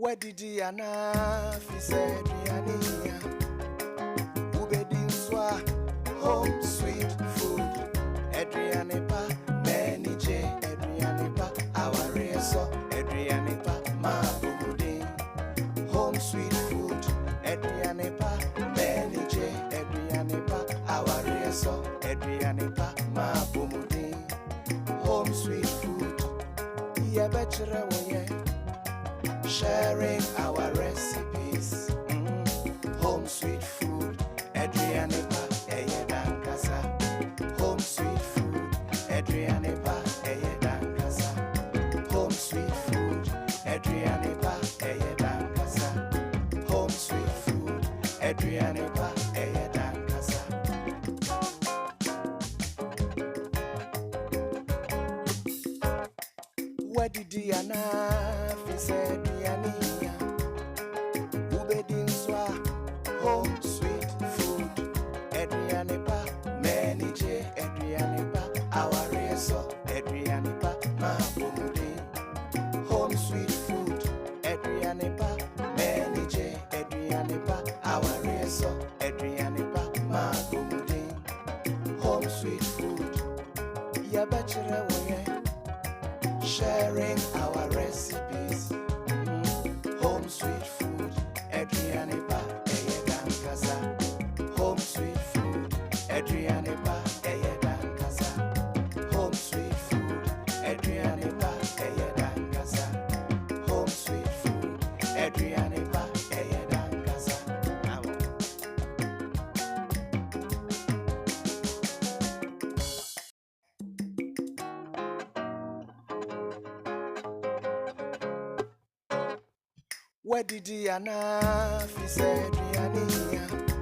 Where did Diana fi said Riania? Ubedi Swa home sweet food. Adrianepa, Manny J, Adrianepa, our reso, Adrianepa, Mabudi. Home sweet food. Adrianepa, Manny J, Adrianepa, our reso, Adrianepa, Mabudi. Home sweet food. Yeah, better way. Sharing our recipes. Home sweet food. Adrianepa, Dankasa. Home sweet food. Adrianepa, Dankasa. Home sweet food. Adrianepa, Dankasa. Home sweet food. Adrianepa, Dankasa. Where did Diana fi said Diania? Ubedi Swa home sweet food. Adrianepa, Manny J, Adrianepa, our reso, Adrianepa, Mabudi. Home sweet food. Adrianepa, Manny J, Adrianepa, our reso, Adrianepa, Mabudi. Home sweet food. Ya bachelor way. Sharing our recipes. Home sweet food. Adrianepa, Dankasa. Home sweet food. Adrianepa, Dankasa. Home sweet food. Adrianepa, Dankasa. Home sweet food. Adrianepa, Dankasa. Where did Diana fi said Riania?